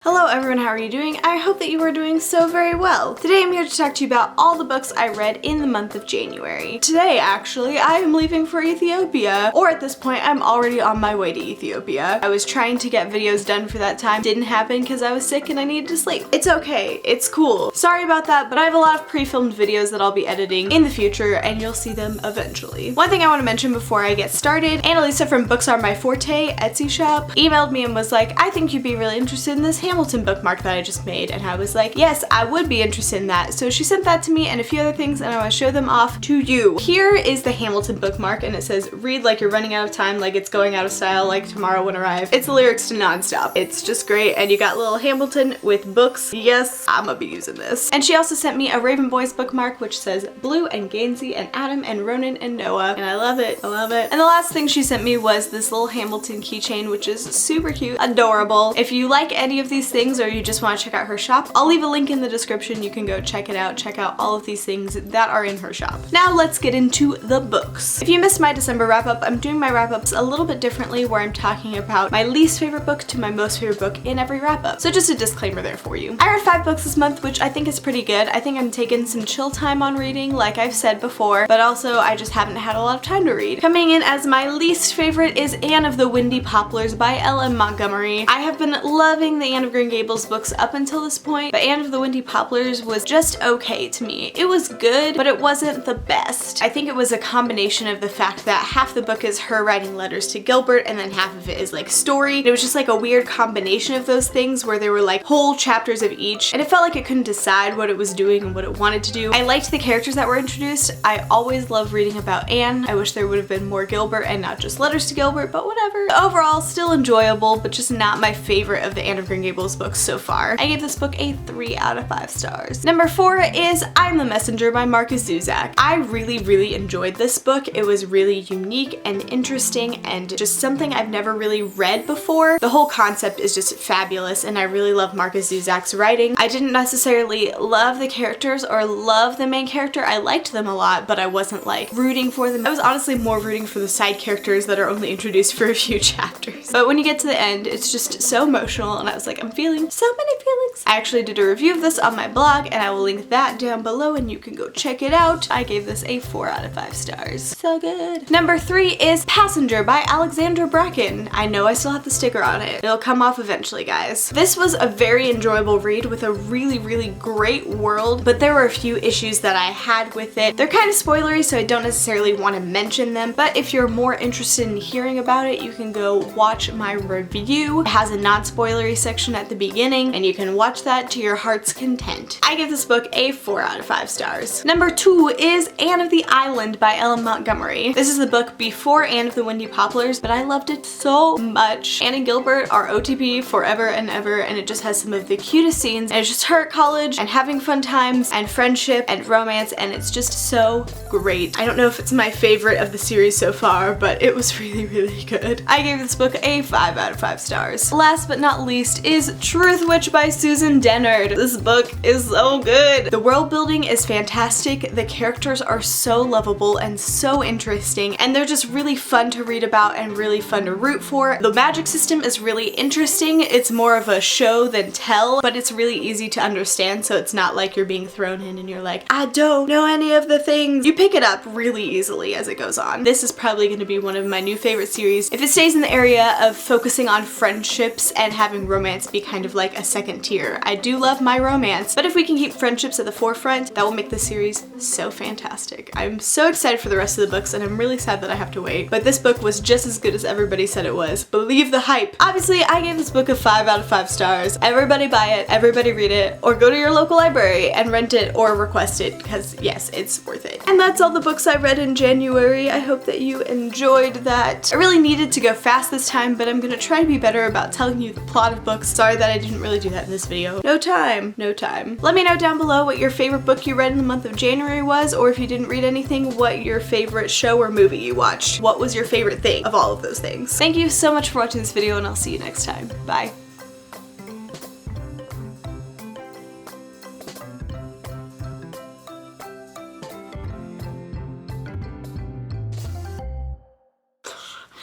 Hello everyone, how are you doing? I hope that you are doing so very well. Today I'm here to talk to you about all the books I read in the month of January. Today, actually, I am leaving for Ethiopia, or at this point, I'm already on my way to Ethiopia. I was trying to get videos done for that time. Didn't happen because I was sick and I needed to sleep. It's okay, it's cool. Sorry about that, but I have a lot of pre-filmed videos that I'll be editing in the future and you'll see them eventually. One thing I want to mention before I get started, Annalisa from Books Are My Forte Etsy shop emailed me and was like, I think you'd be really interested in this Hamilton bookmark that I just made, and I was like, yes, I would be interested in that. So she sent that to me and a few other things, and I want to show them off to you. Here is the Hamilton bookmark, and it says, read like you're running out of time, like it's going out of style, like tomorrow won't arrive. It's the lyrics to Nonstop. It's just great, and you got little Hamilton with books. Yes, I'm gonna be using this. And she also sent me a Raven Boys bookmark, which says Blue and Gainsey and Adam and Ronan and Noah, and I love it. I love it. And the last thing she sent me was this little Hamilton keychain, which is super cute, adorable. If you like any of these things or you just want to check out her shop, I'll leave a link in the description. You can go check it out, check out all of these things that are in her shop. Now let's get into the books. If you missed my December wrap-up, I'm doing my wrap-ups a little bit differently, where I'm talking about my least favorite book to my most favorite book in every wrap-up. So just a disclaimer there for you. I read 5 books this month, which I think is pretty good. I think I'm taking some chill time on reading, like I've said before, but also I just haven't had a lot of time to read. Coming in as my least favorite is Anne of the Windy Poplars by L.M. Montgomery. I have been loving the Anne of Green Gables books up until this point, but Anne of the Windy Poplars was just okay to me. It was good, but it wasn't the best. I think it was a combination of the fact that half the book is her writing letters to Gilbert and then half of it is like story. It was just like a weird combination of those things where there were like whole chapters of each, and it felt like it couldn't decide what it was doing and what it wanted to do. I liked the characters that were introduced. I always love reading about Anne. I wish there would have been more Gilbert and not just letters to Gilbert, but whatever. Overall, still enjoyable, but just not my favorite of the Anne of Green Gables books so far. I gave this book a 3 out of 5 stars. Number 4 is I'm the Messenger by Marcus Zusak. I really enjoyed this book. It was really unique and interesting and just something I've never really read before. The whole concept is just fabulous, and I really love Marcus Zusak's writing. I didn't necessarily love the characters or love the main character. I liked them a lot, but I wasn't like rooting for them. I was honestly more rooting for the side characters that are only introduced for a few chapters. But when you get to the end, it's just so emotional, and I was like, I'm feeling so many feelings. I actually did a review of this on my blog, and I will link that down below and you can go check it out. I gave this a 4 out of 5 stars. So good. Number 3 is Passenger by Alexandra Bracken. I know I still have the sticker on it. It'll come off eventually, guys. This was a very enjoyable read with a really great world, but there were a few issues that I had with it. They're kind of spoilery, so I don't necessarily want to mention them, but if you're more interested in hearing about it, you can go watch my review. It has a non-spoilery section at the beginning, and you can watch that to your heart's content. I give this book a 4 out of 5 stars. Number 2 is Anne of the Island by L.M. Montgomery. This is the book before Anne of the Windy Poplars, but I loved it so much. Anne and Gilbert are OTP forever and ever, and it just has some of the cutest scenes, and it's just her at college and having fun times and friendship and romance, and it's just so great. I don't know if it's my favorite of the series so far, but it was really good. I gave this book a 5 out of 5 stars. Last but not least is Truth Witch by Susan Dennard. This book is so good. The world building is fantastic. The characters are so lovable and so interesting, and they're just really fun to read about and really fun to root for. The magic system is really interesting. It's more of a show than tell, but it's really easy to understand, so it's not like you're being thrown in and you're like, I don't know any of the things. You pick it up really easily as it goes on. This is probably going to be one of my new favorite series if it stays in the area of focusing on friendships and having romance be kind of like a second tier. I do love my romance, but if we can keep friendships at the forefront, that will make the series so fantastic. I'm so excited for the rest of the books, and I'm really sad that I have to wait, but this book was just as good as everybody said it was. Believe the hype. Obviously, I gave this book a 5 out of 5 stars. Everybody buy it, everybody read it, or go to your local library and rent it or request it, because yes, it's worth it. And that's all the books I read in January. I hope that you enjoyed that. I really needed to go fast this time, but I'm gonna try to be better about telling you the plot of books. Sorry that I didn't really do that in this video. No time. Let me know down below what your favorite book you read in the month of January was, or if you didn't read anything, what your favorite show or movie you watched. What was your favorite thing of all of those things? Thank you so much for watching this video, and I'll see you next time. Bye.